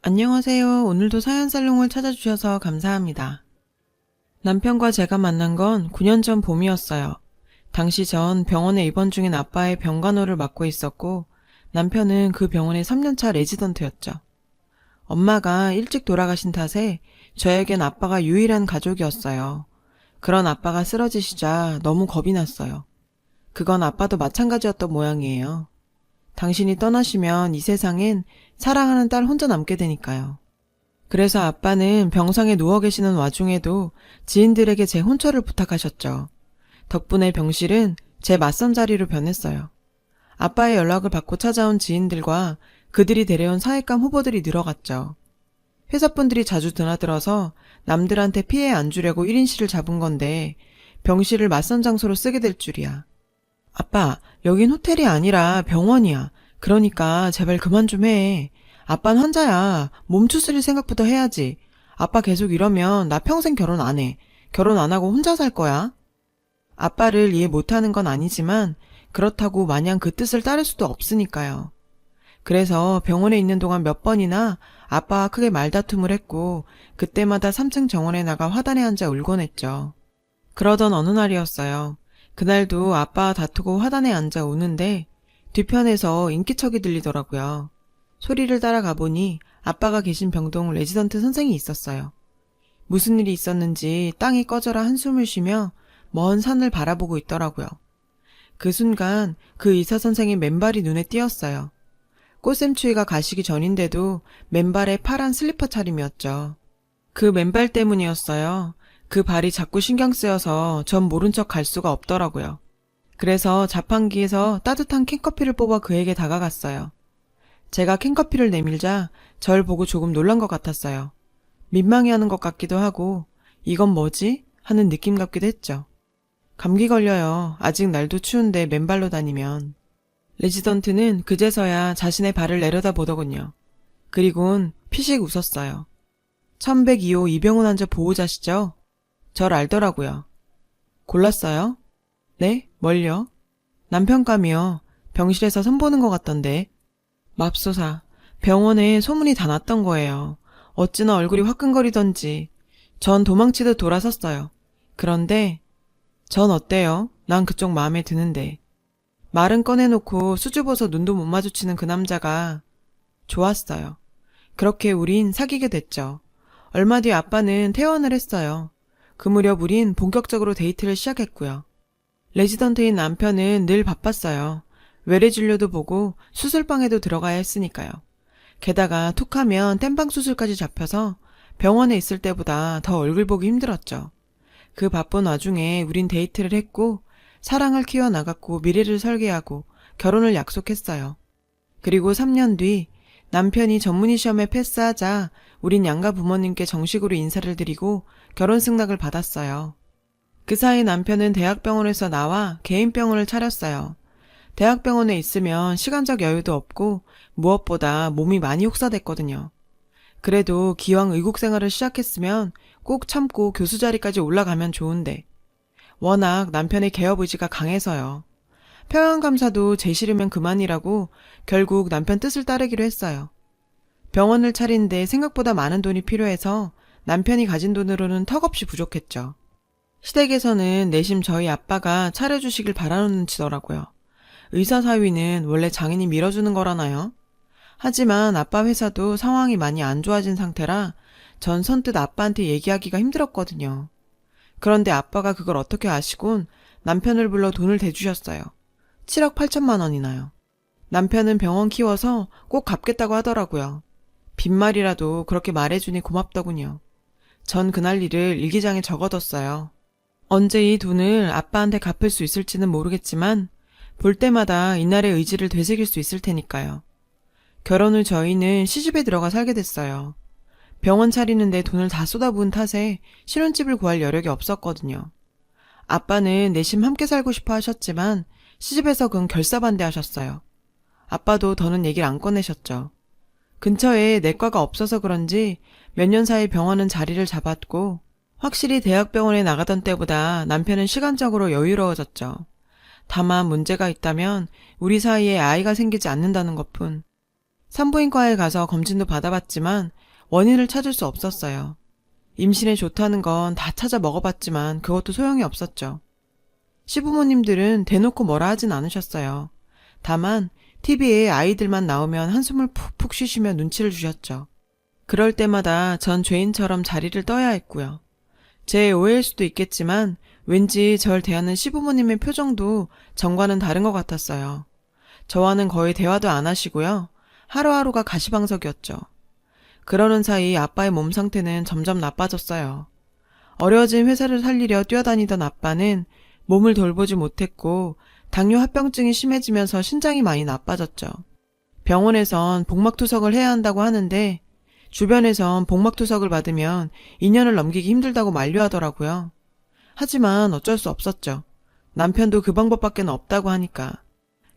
안녕하세요. 오늘도 사연살롱을 찾아주셔서 감사합니다. 남편과 제가 만난 건 9년 전 봄이었어요. 당시 전 병원에 입원 중인 아빠의 병간호를 맡고 있었고 남편은 그 병원의 3년차 레지던트였죠. 엄마가 일찍 돌아가신 탓에 저에겐 아빠가 유일한 가족이었어요. 그런 아빠가 쓰러지시자 너무 겁이 났어요. 그건 아빠도 마찬가지였던 모양이에요. 당신이 떠나시면 이 세상엔 사랑하는 딸 혼자 남게 되니까요. 그래서 아빠는 병상에 누워 계시는 와중에도 지인들에게 제 혼처를 부탁하셨죠. 덕분에 병실은 제 맞선 자리로 변했어요. 아빠의 연락을 받고 찾아온 지인들과 그들이 데려온 사익감 후보들이 늘어갔죠. 회사분들이 자주 드나들어서 남들한테 피해 안 주려고 1인실을 잡은 건데 병실을 맞선 장소로 쓰게 될 줄이야. 아빠, 여긴 호텔이 아니라 병원이야. 그러니까 제발 그만 좀 해. 아빤 환자야. 몸 추스릴 생각부터 해야지. 아빠 계속 이러면 나 평생 결혼 안 해. 결혼 안 하고 혼자 살 거야. 아빠를 이해 못하는 건 아니지만 그렇다고 마냥 그 뜻을 따를 수도 없으니까요. 그래서 병원에 있는 동안 몇 번이나 아빠와 크게 말다툼을 했고 그때마다 3층 정원에 나가 화단에 앉아 울곤 했죠. 그러던 어느 날이었어요. 그날도 아빠와 다투고 화단에 앉아 우는데 뒤편에서 인기척이 들리더라고요. 소리를 따라가 보니 아빠가 계신 병동 레지던트 선생이 있었어요. 무슨 일이 있었는지 땅이 꺼져라 한숨을 쉬며 먼 산을 바라보고 있더라고요. 그 순간 그 의사 선생의 맨발이 눈에 띄었어요. 꽃샘추위가 가시기 전인데도 맨발에 파란 슬리퍼 차림이었죠. 그 맨발 때문이었어요. 그 발이 자꾸 신경 쓰여서 전 모른 척 갈 수가 없더라고요. 그래서 자판기에서 따뜻한 캔커피를 뽑아 그에게 다가갔어요. 제가 캔커피를 내밀자 절 보고 조금 놀란 것 같았어요. 민망해하는 것 같기도 하고 이건 뭐지? 하는 느낌 같기도 했죠. 감기 걸려요. 아직 날도 추운데 맨발로 다니면. 레지던트는 그제서야 자신의 발을 내려다보더군요. 그리곤 피식 웃었어요. 1102호 이병헌 환자 보호자시죠? 절 알더라고요. 골랐어요? 네? 뭘요? 남편감이요. 병실에서 선보는 것 같던데. 맙소사, 병원에 소문이 다 났던 거예요. 어찌나 얼굴이 화끈거리던지. 전 도망치듯 돌아섰어요. 그런데 전 어때요? 난 그쪽 마음에 드는데. 말은 꺼내놓고 수줍어서 눈도 못 마주치는 그 남자가 좋았어요. 그렇게 우린 사귀게 됐죠. 얼마 뒤 아빠는 퇴원을 했어요. 그 무렵 우린 본격적으로 데이트를 시작했고요. 레지던트인 남편은 늘 바빴어요. 외래 진료도 보고 수술방에도 들어가야 했으니까요. 게다가 툭하면 땜방 수술까지 잡혀서 병원에 있을 때보다 더 얼굴 보기 힘들었죠. 그 바쁜 와중에 우린 데이트를 했고 사랑을 키워나갔고 미래를 설계하고 결혼을 약속했어요. 그리고 3년 뒤 남편이 전문의 시험에 패스하자 우린 양가 부모님께 정식으로 인사를 드리고 결혼 승낙을 받았어요. 그 사이 남편은 대학병원에서 나와 개인 병원을 차렸어요. 대학병원에 있으면 시간적 여유도 없고 무엇보다 몸이 많이 혹사됐거든요. 그래도 기왕 의국 생활을 시작했으면 꼭 참고 교수 자리까지 올라가면 좋은데 워낙 남편의 개업 의지가 강해서요. 평양감사도 제 싫으면 그만이라고 결국 남편 뜻을 따르기로 했어요. 병원을 차린데 생각보다 많은 돈이 필요해서 남편이 가진 돈으로는 턱없이 부족했죠. 시댁에서는 내심 저희 아빠가 차려주시길 바라는 치더라고요. 의사 사위는 원래 장인이 밀어주는 거라나요? 하지만 아빠 회사도 상황이 많이 안 좋아진 상태라 전 선뜻 아빠한테 얘기하기가 힘들었거든요. 그런데 아빠가 그걸 어떻게 아시곤 남편을 불러 돈을 대주셨어요. 7억 8천만 원이나요. 남편은 병원 키워서 꼭 갚겠다고 하더라고요. 빈말이라도 그렇게 말해주니 고맙더군요. 전 그날 일을 일기장에 적어뒀어요. 언제 이 돈을 아빠한테 갚을 수 있을지는 모르겠지만 볼 때마다 이날의 의지를 되새길 수 있을 테니까요. 결혼 후 저희는 시집에 들어가 살게 됐어요. 병원 차리는데 돈을 다 쏟아부은 탓에 신혼집을 구할 여력이 없었거든요. 아빠는 내심 함께 살고 싶어 하셨지만 시집에서 그건 결사반대하셨어요. 아빠도 더는 얘기를 안 꺼내셨죠. 근처에 내과가 없어서 그런지 몇 년 사이 병원은 자리를 잡았고 확실히 대학병원에 나가던 때보다 남편은 시간적으로 여유로워졌죠. 다만 문제가 있다면 우리 사이에 아이가 생기지 않는다는 것뿐. 산부인과에 가서 검진도 받아봤지만 원인을 찾을 수 없었어요. 임신에 좋다는 건 다 찾아 먹어봤지만 그것도 소용이 없었죠. 시부모님들은 대놓고 뭐라 하진 않으셨어요. 다만 TV에 아이들만 나오면 한숨을 푹푹 쉬시며 눈치를 주셨죠. 그럴 때마다 전 죄인처럼 자리를 떠야 했고요. 제 오해일 수도 있겠지만 왠지 절 대하는 시부모님의 표정도 전과는 다른 것 같았어요. 저와는 거의 대화도 안 하시고요. 하루하루가 가시방석이었죠. 그러는 사이 아빠의 몸 상태는 점점 나빠졌어요. 어려워진 회사를 살리려 뛰어다니던 아빠는 몸을 돌보지 못했고 당뇨 합병증이 심해지면서 신장이 많이 나빠졌죠. 병원에선 복막투석을 해야 한다고 하는데 주변에선 복막투석을 받으면 2년을 넘기기 힘들다고 만류하더라고요. 하지만 어쩔 수 없었죠. 남편도 그 방법밖에 없다고 하니까.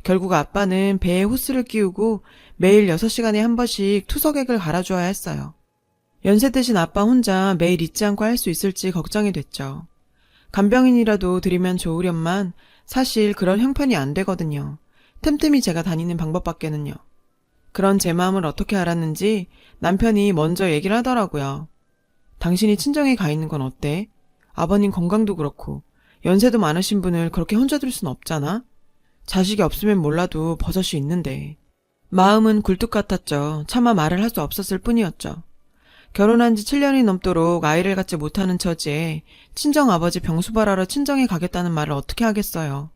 결국 아빠는 배에 호스를 끼우고 매일 6시간에 한 번씩 투석액을 갈아주어야 했어요. 연세 드신 아빠 혼자 매일 잊지 않고 할 수 있을지 걱정이 됐죠. 간병인이라도 드리면 좋으련만 사실 그럴 형편이 안 되거든요. 틈틈이 제가 다니는 방법밖에는요. 그런 제 마음을 어떻게 알았는지 남편이 먼저 얘기를 하더라고요. 당신이 친정에 가 있는 건 어때? 아버님 건강도 그렇고 연세도 많으신 분을 그렇게 혼자 둘 순 없잖아? 자식이 없으면 몰라도 버젓이 있는데. 마음은 굴뚝 같았죠. 차마 말을 할 수 없었을 뿐이었죠. 결혼한 지 7년이 넘도록 아이를 갖지 못하는 처지에 친정아버지 병수발하러 친정에 가겠다는 말을 어떻게 하겠어요.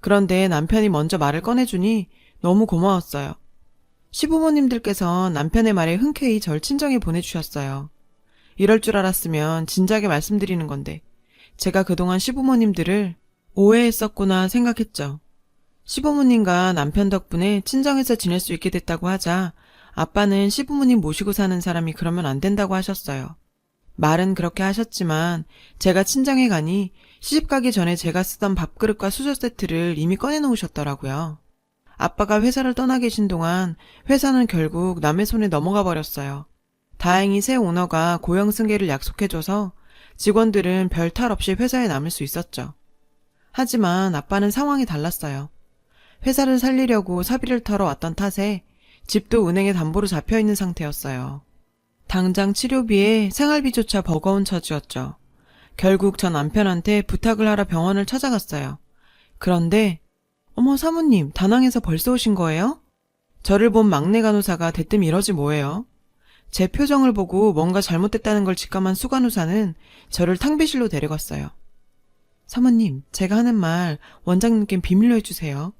그런데 남편이 먼저 말을 꺼내주니 너무 고마웠어요. 시부모님들께서 남편의 말에 흔쾌히 절 친정에 보내주셨어요. 이럴 줄 알았으면 진작에 말씀드리는 건데 제가 그동안 시부모님들을 오해했었구나 생각했죠. 시부모님과 남편 덕분에 친정에서 지낼 수 있게 됐다고 하자 아빠는 시부모님 모시고 사는 사람이 그러면 안 된다고 하셨어요. 말은 그렇게 하셨지만 제가 친정에 가니 시집가기 전에 제가 쓰던 밥그릇과 수저 세트를 이미 꺼내놓으셨더라고요. 아빠가 회사를 떠나 계신 동안 회사는 결국 남의 손에 넘어가 버렸어요. 다행히 새 오너가 고용 승계를 약속해줘서 직원들은 별 탈 없이 회사에 남을 수 있었죠. 하지만 아빠는 상황이 달랐어요. 회사를 살리려고 사비를 털어 왔던 탓에 집도 은행에 담보로 잡혀있는 상태였어요. 당장 치료비에 생활비조차 버거운 처지였죠. 결국 전 남편한테 부탁을 하러 병원을 찾아갔어요. 그런데 어머 사모님 다낭에서 벌써 오신 거예요? 저를 본 막내 간호사가 대뜸 이러지 뭐예요? 제 표정을 보고 뭔가 잘못됐다는 걸 직감한 수간호사는 저를 탕비실로 데려갔어요. 사모님 제가 하는 말 원장님께 비밀로 해주세요.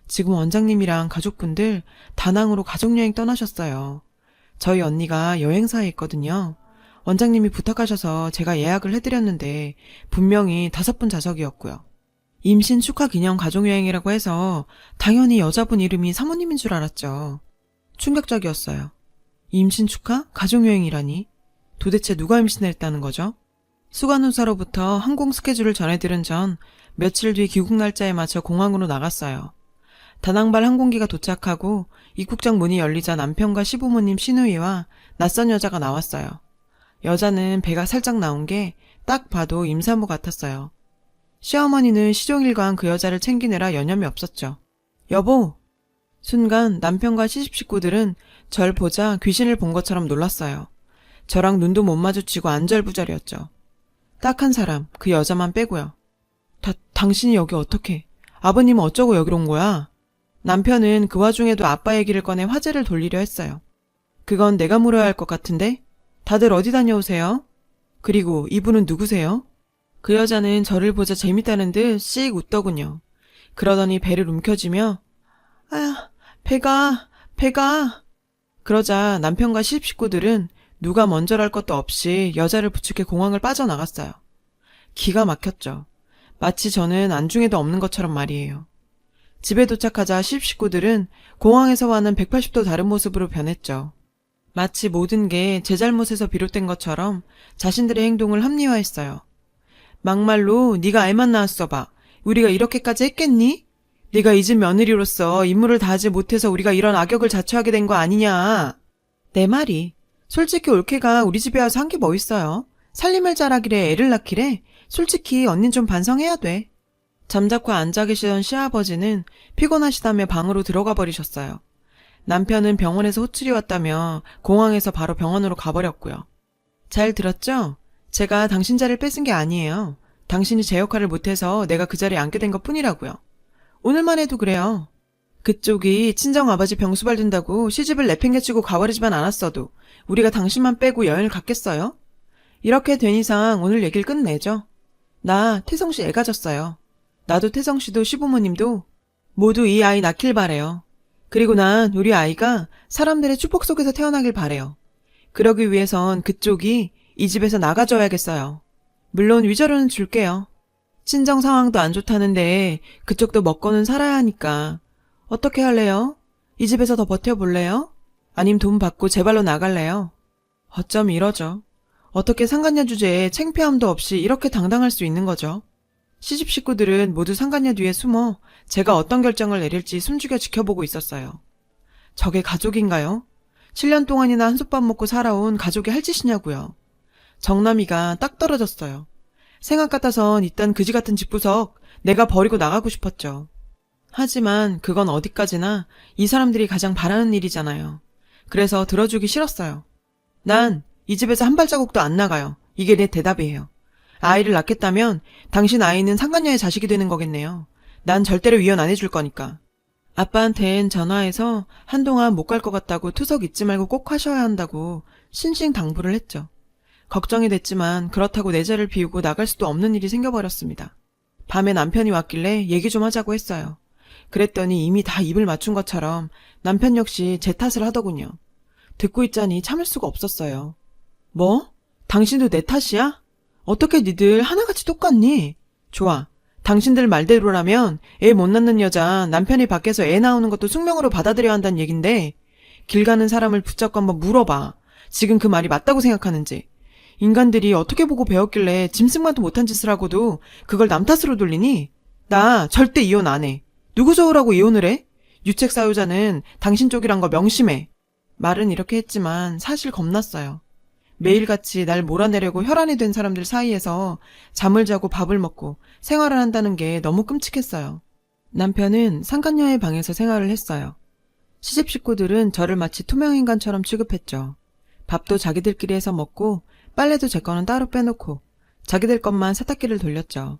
지금 원장님이랑 가족분들 다낭으로 가족여행 떠나셨어요. 저희 언니가 여행사에 있거든요. 원장님이 부탁하셔서 제가 예약을 해드렸는데 분명히 5분 좌석이었고요. 임신 축하 기념 가족여행이라고 해서 당연히 여자분 이름이 사모님인 줄 알았죠. 충격적이었어요. 임신 축하? 가족여행이라니? 도대체 누가 임신을 했다는 거죠? 수간호사로부터 항공 스케줄을 전해들은 전 며칠 뒤 귀국 날짜에 맞춰 공항으로 나갔어요. 다낭발 항공기가 도착하고 입국장 문이 열리자 남편과 시부모님 시누이와 낯선 여자가 나왔어요. 여자는 배가 살짝 나온 게 딱 봐도 임산부 같았어요. 시어머니는 시종일관 그 여자를 챙기느라 여념이 없었죠. 여보! 순간 남편과 시집 식구들은 절 보자 귀신을 본 것처럼 놀랐어요. 저랑 눈도 못 마주치고 안절부절이었죠. 딱 한 사람, 그 여자만 빼고요. 당신이 여기 어떻게? 아버님은 어쩌고 여기로 온 거야? 남편은 그 와중에도 아빠 얘기를 꺼내 화제를 돌리려 했어요. 그건 내가 물어야 할 것 같은데? 다들 어디 다녀오세요? 그리고 이분은 누구세요? 그 여자는 저를 보자 재밌다는 듯 씩 웃더군요. 그러더니 배를 움켜쥐며 아야, 배가. 그러자 남편과 시집 식구들은 누가 먼저랄 것도 없이 여자를 부축해 공항을 빠져나갔어요. 기가 막혔죠. 마치 저는 안중에도 없는 것처럼 말이에요. 집에 도착하자 시집 식구들은 공항에서와는 180도 다른 모습으로 변했죠. 마치 모든 게 제 잘못에서 비롯된 것처럼 자신들의 행동을 합리화했어요. 막말로 네가 애만 낳았어 봐. 우리가 이렇게까지 했겠니? 네가 이 집 며느리로서 임무를 다하지 못해서 우리가 이런 악역을 자초하게 된 거 아니냐. 내 말이. 솔직히 올케가 우리 집에 와서 한 게 뭐 있어요. 살림을 잘하기래 애를 낳기래. 솔직히 언닌 좀 반성해야 돼. 잠자코 앉아 계시던 시아버지는 피곤하시다며 방으로 들어가 버리셨어요. 남편은 병원에서 호출이 왔다며 공항에서 바로 병원으로 가버렸고요. 잘 들었죠? 제가 당신 자리를 뺏은 게 아니에요. 당신이 제 역할을 못해서 내가 그 자리에 앉게 된 것뿐이라고요. 오늘만 해도 그래요. 그쪽이 친정아버지 병수발 둔다고 시집을 내팽개치고 가버리지만 않았어도 우리가 당신만 빼고 여행을 갔겠어요? 이렇게 된 이상 오늘 얘기를 끝내죠. 나 태성씨 애 가졌어요. 나도 태성씨도 시부모님도 모두 이 아이 낳길 바래요. 그리고 난 우리 아이가 사람들의 축복 속에서 태어나길 바래요. 그러기 위해선 그쪽이 이 집에서 나가줘야겠어요. 물론 위자료는 줄게요. 친정 상황도 안 좋다는데 그쪽도 먹고는 살아야 하니까. 어떻게 할래요? 이 집에서 더 버텨볼래요? 아님 돈 받고 제 발로 나갈래요? 어쩜 이러죠. 어떻게 상간녀 주제에 창피함도 없이 이렇게 당당할 수 있는 거죠? 시집 식구들은 모두 상간녀 뒤에 숨어 제가 어떤 결정을 내릴지 숨죽여 지켜보고 있었어요. 저게 가족인가요? 7년 동안이나 한솥밥 먹고 살아온 가족이 할 짓이냐고요. 정남이가 딱 떨어졌어요. 생각 같아선 이딴 그지 같은 집구석 내가 버리고 나가고 싶었죠. 하지만 그건 어디까지나 이 사람들이 가장 바라는 일이잖아요. 그래서 들어주기 싫었어요. 난 이 집에서 한 발자국도 안 나가요. 이게 내 대답이에요. 아이를 낳겠다면 당신 아이는 상간녀의 자식이 되는 거겠네요. 난 절대로 위헌 안 해줄 거니까. 아빠한텐 전화해서 한동안 못 갈 것 같다고 투석 잊지 말고 꼭 하셔야 한다고 신신당부를 했죠. 걱정이 됐지만 그렇다고 내 자리를 비우고 나갈 수도 없는 일이 생겨버렸습니다. 밤에 남편이 왔길래 얘기 좀 하자고 했어요. 그랬더니 이미 다 입을 맞춘 것처럼 남편 역시 제 탓을 하더군요. 듣고 있자니 참을 수가 없었어요. 뭐? 당신도 내 탓이야? 어떻게 니들 하나같이 똑같니? 좋아. 당신들 말대로라면 애 못 낳는 여자 남편이 밖에서 애 나오는 것도 숙명으로 받아들여야 한다는 얘긴데 길 가는 사람을 붙잡고 한번 물어봐. 지금 그 말이 맞다고 생각하는지. 인간들이 어떻게 보고 배웠길래 짐승만도 못한 짓을 하고도 그걸 남 탓으로 돌리니? 나 절대 이혼 안 해. 누구 좋으라고 이혼을 해? 유책 사유자는 당신 쪽이란 거 명심해. 말은 이렇게 했지만 사실 겁났어요. 매일같이 날 몰아내려고 혈안이 된 사람들 사이에서 잠을 자고 밥을 먹고 생활을 한다는 게 너무 끔찍했어요. 남편은 상간녀의 방에서 생활을 했어요. 시집 식구들은 저를 마치 투명인간처럼 취급했죠. 밥도 자기들끼리 해서 먹고 빨래도 제 거는 따로 빼놓고 자기들 것만 세탁기를 돌렸죠.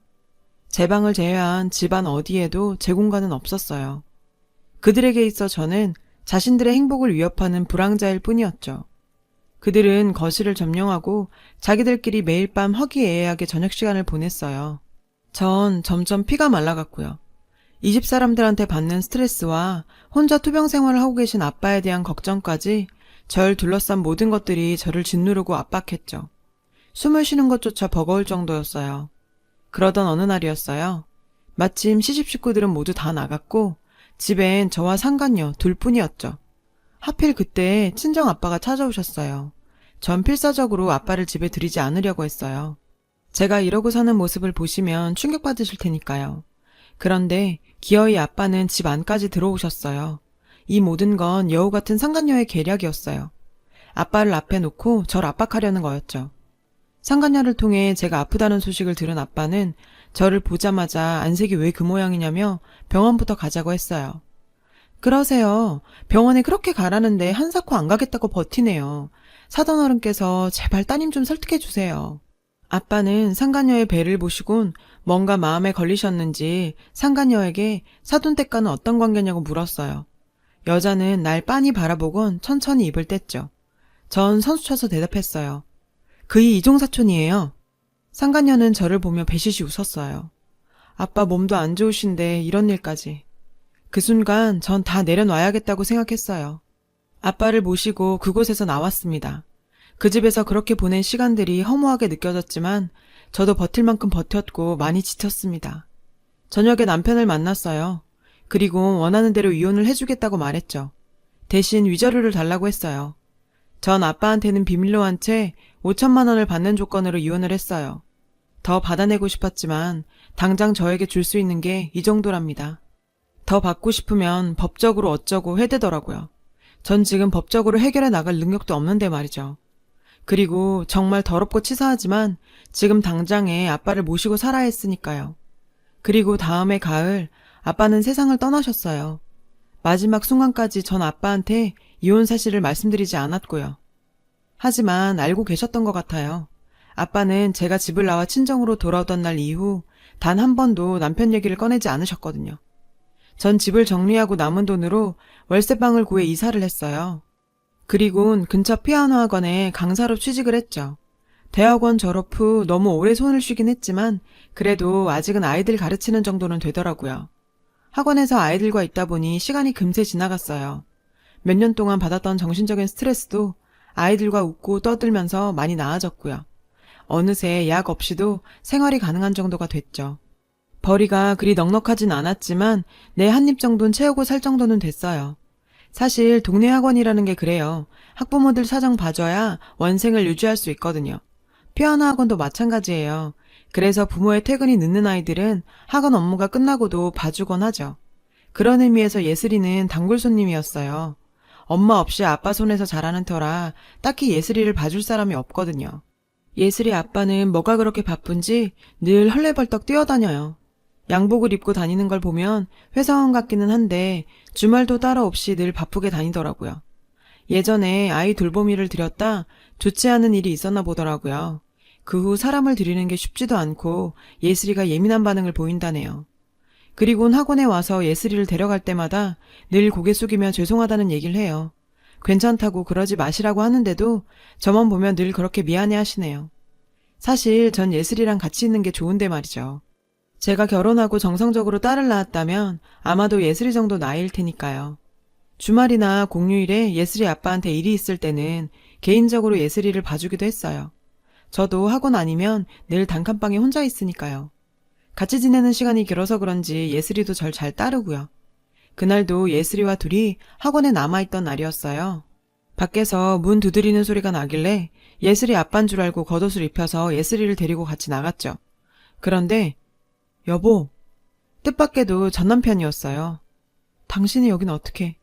제 방을 제외한 집안 어디에도 제 공간은 없었어요. 그들에게 있어 저는 자신들의 행복을 위협하는 불황자일 뿐이었죠. 그들은 거실을 점령하고 자기들끼리 매일 밤 허기애애하게 저녁 시간을 보냈어요. 전 점점 피가 말라갔고요. 이 집 사람들한테 받는 스트레스와 혼자 투병 생활을 하고 계신 아빠에 대한 걱정까지 절 둘러싼 모든 것들이 저를 짓누르고 압박했죠. 숨을 쉬는 것조차 버거울 정도였어요. 그러던 어느 날이었어요. 마침 시집 식구들은 모두 다 나갔고 집엔 저와 상간녀 둘뿐이었죠. 하필 그때 친정 아빠가 찾아오셨어요. 전 필사적으로 아빠를 집에 들이지 않으려고 했어요. 제가 이러고 사는 모습을 보시면 충격받으실 테니까요. 그런데 기어이 아빠는 집 안까지 들어오셨어요. 이 모든 건 여우 같은 상간녀의 계략이었어요. 아빠를 앞에 놓고 절 압박하려는 거였죠. 상간녀를 통해 제가 아프다는 소식을 들은 아빠는 저를 보자마자 안색이 왜 그 모양이냐며 병원부터 가자고 했어요. 그러세요. 병원에 그렇게 가라는데 한사코 안 가겠다고 버티네요. 사돈어른께서 제발 따님 좀 설득해 주세요. 아빠는 상간녀의 배를 보시곤 뭔가 마음에 걸리셨는지 상간녀에게 사돈댁과는 어떤 관계냐고 물었어요. 여자는 날 빤히 바라보곤 천천히 입을 뗐죠. 전 선수쳐서 대답했어요. 그이 이종사촌이에요. 상간녀는 저를 보며 배시시 웃었어요. 아빠 몸도 안 좋으신데 이런 일까지. 그 순간 전 다 내려놔야겠다고 생각했어요. 아빠를 모시고 그곳에서 나왔습니다. 그 집에서 그렇게 보낸 시간들이 허무하게 느껴졌지만 저도 버틸 만큼 버텼고 많이 지쳤습니다. 저녁에 남편을 만났어요. 그리고 원하는 대로 이혼을 해주겠다고 말했죠. 대신 위자료를 달라고 했어요. 전 아빠한테는 비밀로 한 채 5천만 원을 받는 조건으로 이혼을 했어요. 더 받아내고 싶었지만 당장 저에게 줄 수 있는 게 이 정도랍니다. 더 받고 싶으면 법적으로 어쩌고 해대더라고요. 전 지금 법적으로 해결해 나갈 능력도 없는데 말이죠. 그리고 정말 더럽고 치사하지만 지금 당장에 아빠를 모시고 살아야 했으니까요. 그리고 다음해 가을 아빠는 세상을 떠나셨어요. 마지막 순간까지 전 아빠한테 이혼 사실을 말씀드리지 않았고요. 하지만 알고 계셨던 것 같아요. 아빠는 제가 집을 나와 친정으로 돌아오던 날 이후 단 한 번도 남편 얘기를 꺼내지 않으셨거든요. 전 집을 정리하고 남은 돈으로 월세방을 구해 이사를 했어요. 그리곤 근처 피아노 학원에 강사로 취직을 했죠. 대학원 졸업 후 너무 오래 손을 쉬긴 했지만 그래도 아직은 아이들 가르치는 정도는 되더라고요. 학원에서 아이들과 있다 보니 시간이 금세 지나갔어요. 몇 년 동안 받았던 정신적인 스트레스도 아이들과 웃고 떠들면서 많이 나아졌고요. 어느새 약 없이도 생활이 가능한 정도가 됐죠. 벌이가 그리 넉넉하진 않았지만 내 한 입 정도는 채우고 살 정도는 됐어요. 사실 동네 학원이라는 게 그래요. 학부모들 사정 봐줘야 원생을 유지할 수 있거든요. 피아노 학원도 마찬가지예요. 그래서 부모의 퇴근이 늦는 아이들은 학원 업무가 끝나고도 봐주곤 하죠. 그런 의미에서 예슬이는 단골 손님이었어요. 엄마 없이 아빠 손에서 자라는 터라 딱히 예슬이를 봐줄 사람이 없거든요. 예슬이 아빠는 뭐가 그렇게 바쁜지 늘 헐레벌떡 뛰어다녀요. 양복을 입고 다니는 걸 보면 회사원 같기는 한데 주말도 따로 없이 늘 바쁘게 다니더라고요. 예전에 아이 돌보미를 들였다 좋지 않은 일이 있었나 보더라고요. 그 후 사람을 들이는 게 쉽지도 않고 예슬이가 예민한 반응을 보인다네요. 그리곤 학원에 와서 예슬이를 데려갈 때마다 늘 고개 숙이며 죄송하다는 얘기를 해요. 괜찮다고 그러지 마시라고 하는데도 저만 보면 늘 그렇게 미안해 하시네요. 사실 전 예슬이랑 같이 있는 게 좋은데 말이죠. 제가 결혼하고 정상적으로 딸을 낳았다면 아마도 예슬이 정도 나이일 테니까요. 주말이나 공휴일에 예슬이 아빠한테 일이 있을 때는 개인적으로 예슬이를 봐주기도 했어요. 저도 학원 아니면 늘 단칸방에 혼자 있으니까요. 같이 지내는 시간이 길어서 그런지 예슬이도 절 잘 따르고요. 그날도 예슬이와 둘이 학원에 남아있던 날이었어요. 밖에서 문 두드리는 소리가 나길래 예슬이 아빠인 줄 알고 겉옷을 입혀서 예슬이를 데리고 같이 나갔죠. 그런데 여보, 뜻밖에도 전 남편이었어요. 당신이 여긴 어떻게?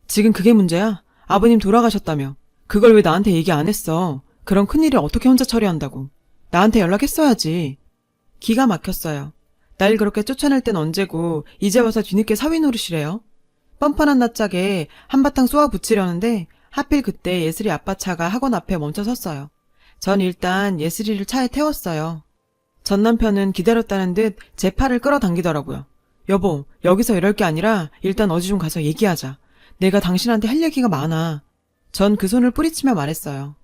지금 그게 문제야? 아버님 돌아가셨다며. 그걸 왜 나한테 얘기 안 했어? 그런 큰일을 어떻게 혼자 처리한다고. 나한테 연락했어야지. 기가 막혔어요. 날 그렇게 쫓아낼 땐 언제고 이제 와서 뒤늦게 사위 노릇이래요. 뻔뻔한 낯짝에 한바탕 쏘아 붙이려는데 하필 그때 예슬이 아빠 차가 학원 앞에 멈춰 섰어요. 전 일단 예슬이를 차에 태웠어요. 전 남편은 기다렸다는 듯 제 팔을 끌어당기더라고요. 여보, 여기서 이럴 게 아니라 일단 어디 좀 가서 얘기하자. 내가 당신한테 할 얘기가 많아. 전 그 손을 뿌리치며 말했어요.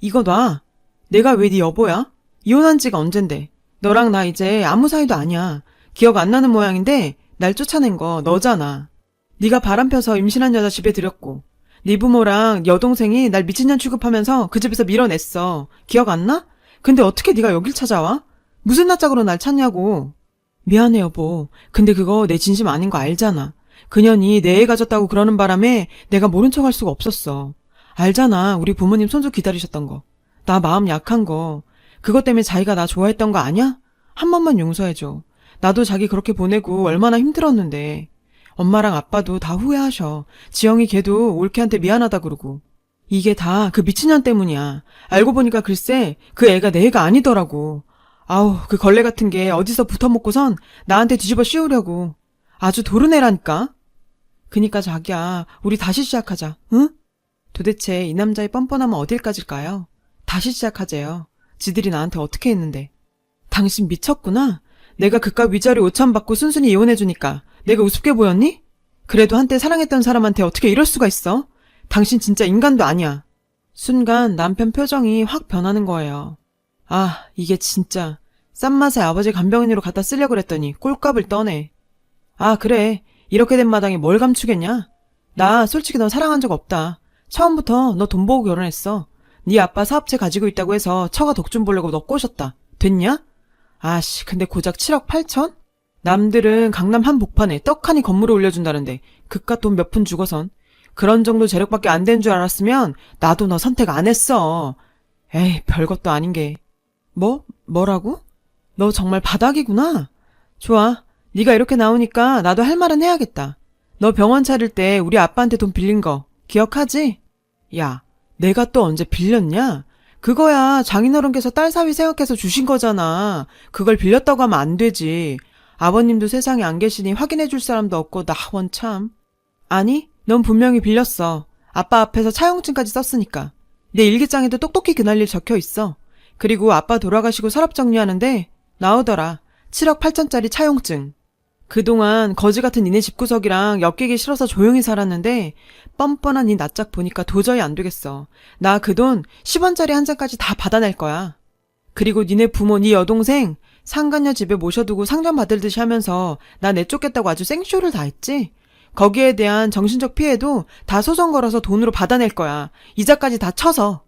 이거 놔. 내가 왜 네 여보야? 이혼한 지가 언젠데. 너랑 나 이제 아무 사이도 아니야. 기억 안 나는 모양인데 날 쫓아낸 거 너잖아. 네가 바람 펴서 임신한 여자 집에 들였고 네 부모랑 여동생이 날 미친년 취급하면서 그 집에서 밀어냈어. 기억 안 나? 근데 어떻게 네가 여길 찾아와? 무슨 낯짝으로 날 찾냐고. 미안해 여보. 근데 그거 내 진심 아닌 거 알잖아. 그년이 내 애 가졌다고 그러는 바람에 내가 모른 척 할 수가 없었어. 알잖아. 우리 부모님 손주 기다리셨던 거. 나 마음 약한 거. 그것 때문에 자기가 나 좋아했던 거 아냐? 한 번만 용서해줘. 나도 자기 그렇게 보내고 얼마나 힘들었는데. 엄마랑 아빠도 다 후회하셔. 지영이 걔도 올케한테 미안하다 그러고. 이게 다 그 미친년 때문이야. 알고 보니까 글쎄 그 애가 내 애가 아니더라고. 아우 그 걸레 같은 게 어디서 붙어먹고선 나한테 뒤집어 씌우려고. 아주 도르내라니까. 그니까 자기야 우리 다시 시작하자. 응? 도대체 이 남자의 뻔뻔함은 어딜까질까요? 다시 시작하재요. 지들이 나한테 어떻게 했는데. 당신 미쳤구나. 내가 그깟 위자료 5천 받고 순순히 이혼해주니까 내가 우습게 보였니? 그래도 한때 사랑했던 사람한테 어떻게 이럴 수가 있어? 당신 진짜 인간도 아니야. 순간 남편 표정이 확 변하는 거예요. 아, 이게 진짜 싼 맛에 아버지 간병인으로 갖다 쓰려고 그랬더니 꼴값을 떠네. 아, 그래. 이렇게 된 마당에 뭘 감추겠냐? 나 솔직히 너 사랑한 적 없다. 처음부터 너 돈 보고 결혼했어. 네 아빠 사업체 가지고 있다고 해서 처가 덕 좀 보려고 너 꼬셨다. 됐냐? 아씨, 근데 고작 7억 8천? 남들은 강남 한복판에 떡하니 건물을 올려준다는데 그깟 돈 몇 푼 주고선 그런 정도 재력밖에 안 된 줄 알았으면 나도 너 선택 안 했어. 에이, 별것도 아닌 게. 뭐라고? 너 정말 바닥이구나. 좋아. 네가 이렇게 나오니까 나도 할 말은 해야겠다. 너 병원 차릴 때 우리 아빠한테 돈 빌린 거 기억하지? 야, 내가 또 언제 빌렸냐? 그거야 장인어른께서 딸 사위 생각해서 주신 거잖아. 그걸 빌렸다고 하면 안 되지. 아버님도 세상에 안 계시니 확인해 줄 사람도 없고 나 원 참. 아니, 넌 분명히 빌렸어. 아빠 앞에서 차용증까지 썼으니까. 내 일기장에도 똑똑히 그날 일 적혀 있어. 그리고 아빠 돌아가시고 서랍 정리하는데 나오더라. 7억 8천짜리 차용증. 그동안 거지 같은 니네 집구석이랑 엮이기 싫어서 조용히 살았는데 뻔뻔한 니 낯짝 보니까 도저히 안 되겠어. 나 그 돈 10원짜리 한 장까지 다 받아낼 거야. 그리고 니네 부모, 니 여동생 상간녀 집에 모셔두고 상전 받을 듯이 하면서 나 내쫓겠다고 아주 생쇼를 다 했지? 거기에 대한 정신적 피해도 다 소송 걸어서 돈으로 받아낼 거야. 이자까지 다 쳐서.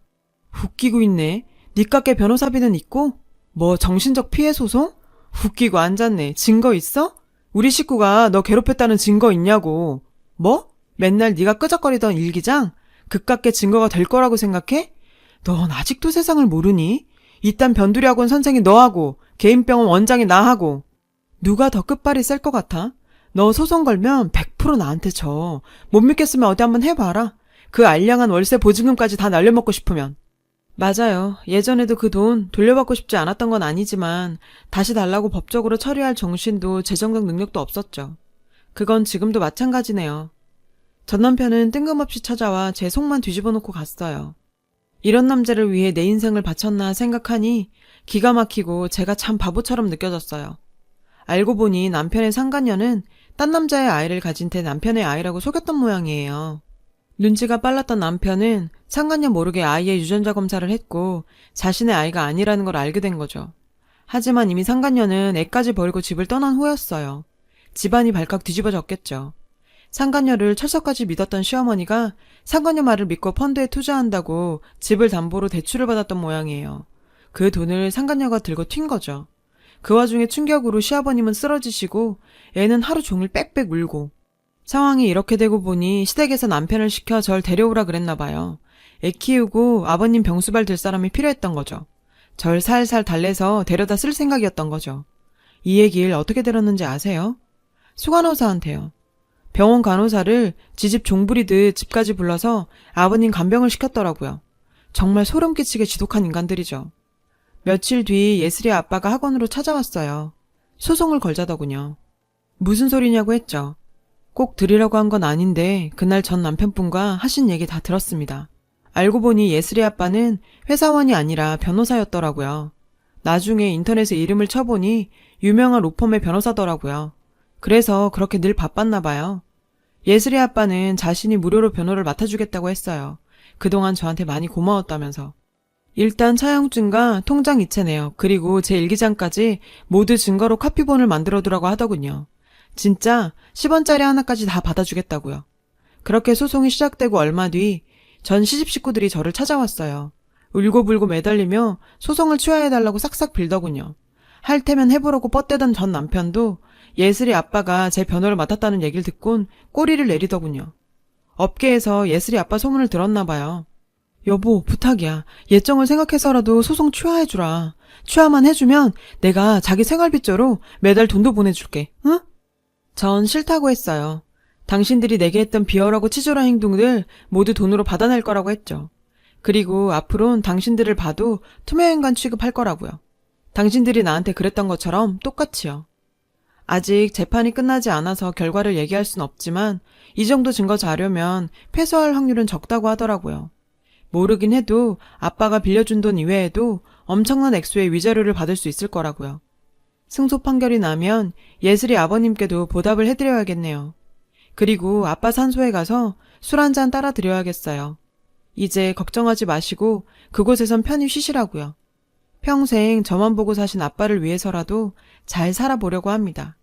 웃기고 있네. 니깎게 변호사비는 있고? 뭐 정신적 피해 소송? 웃기고 앉았네. 증거 있어? 우리 식구가 너 괴롭혔다는 증거 있냐고. 뭐? 맨날 네가 끄적거리던 일기장? 그깟게 증거가 될 거라고 생각해? 넌 아직도 세상을 모르니? 이딴 변두리학원 선생이 너하고 개인병원 원장이 나하고 누가 더 끝발이 셀 것 같아? 너 소송 걸면 100% 나한테 져. 못 믿겠으면 어디 한번 해봐라. 그 알량한 월세 보증금까지 다 날려먹고 싶으면. 맞아요. 예전에도 그 돈 돌려받고 싶지 않았던 건 아니지만 다시 달라고 법적으로 처리할 정신도 재정적 능력도 없었죠. 그건 지금도 마찬가지네요. 전 남편은 뜬금없이 찾아와 제 속만 뒤집어 놓고 갔어요. 이런 남자를 위해 내 인생을 바쳤나 생각하니 기가 막히고 제가 참 바보처럼 느껴졌어요. 알고 보니 남편의 상간녀는 딴 남자의 아이를 가진 제 남편의 아이라고 속였던 모양이에요. 눈치가 빨랐던 남편은 상간녀 모르게 아이의 유전자 검사를 했고 자신의 아이가 아니라는 걸 알게 된 거죠. 하지만 이미 상간녀는 애까지 버리고 집을 떠난 후였어요. 집안이 발칵 뒤집어졌겠죠. 상간녀를 철석까지 믿었던 시어머니가 상간녀 말을 믿고 펀드에 투자한다고 집을 담보로 대출을 받았던 모양이에요. 그 돈을 상간녀가 들고 튄 거죠. 그 와중에 충격으로 시아버님은 쓰러지시고 애는 하루 종일 빽빽 울고 상황이 이렇게 되고 보니 시댁에서 남편을 시켜 절 데려오라 그랬나 봐요. 애 키우고 아버님 병수발 될 사람이 필요했던 거죠. 절 살살 달래서 데려다 쓸 생각이었던 거죠. 이 얘기를 어떻게 들었는지 아세요? 수간호사한테요. 병원 간호사를 지집 종부리듯 집까지 불러서 아버님 간병을 시켰더라고요. 정말 소름 끼치게 지독한 인간들이죠. 며칠 뒤 예슬이 아빠가 학원으로 찾아왔어요. 소송을 걸자더군요. 무슨 소리냐고 했죠. 꼭 드리려고 한 건 아닌데 그날 전 남편분과 하신 얘기 다 들었습니다. 알고 보니 예슬이 아빠는 회사원이 아니라 변호사였더라고요. 나중에 인터넷에 이름을 쳐보니 유명한 로펌의 변호사더라고요. 그래서 그렇게 늘 바빴나 봐요. 예슬이 아빠는 자신이 무료로 변호를 맡아주겠다고 했어요. 그동안 저한테 많이 고마웠다면서. 일단 차용증과 통장 이체 내역 그리고 제 일기장까지 모두 증거로 카피본을 만들어두라고 하더군요. 진짜 10원짜리 하나까지 다 받아주겠다고요. 그렇게 소송이 시작되고 얼마 뒤 전 시집 식구들이 저를 찾아왔어요. 울고불고 매달리며 소송을 취하해달라고 싹싹 빌더군요. 할 테면 해보려고 뻗대던 전 남편도 예슬이 아빠가 제 변호를 맡았다는 얘기를 듣곤 꼬리를 내리더군요. 업계에서 예슬이 아빠 소문을 들었나 봐요. 여보, 부탁이야. 예정을 생각해서라도 소송 취하해주라. 취하만 해주면 내가 자기 생활비조로 매달 돈도 보내줄게. 응? 전 싫다고 했어요. 당신들이 내게 했던 비열하고 치졸한 행동들 모두 돈으로 받아낼 거라고 했죠. 그리고 앞으론 당신들을 봐도 투명인간 취급할 거라고요. 당신들이 나한테 그랬던 것처럼 똑같이요. 아직 재판이 끝나지 않아서 결과를 얘기할 순 없지만 이 정도 증거 자료면 패소할 확률은 적다고 하더라고요. 모르긴 해도 아빠가 빌려준 돈 이외에도 엄청난 액수의 위자료를 받을 수 있을 거라고요. 승소 판결이 나면 예슬이 아버님께도 보답을 해드려야겠네요. 그리고 아빠 산소에 가서 술 한잔 따라 드려야겠어요. 이제 걱정하지 마시고 그곳에선 편히 쉬시라고요. 평생 저만 보고 사신 아빠를 위해서라도 잘 살아보려고 합니다.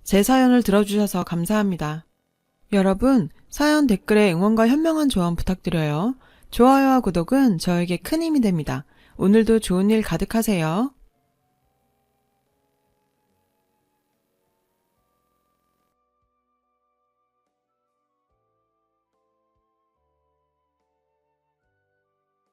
제 사연을 들어주셔서 감사합니다. 여러분, 사연 댓글에 응원과 현명한 조언 부탁드려요. 좋아요와 구독은 저에게 큰 힘이 됩니다. 오늘도 좋은 일 가득하세요.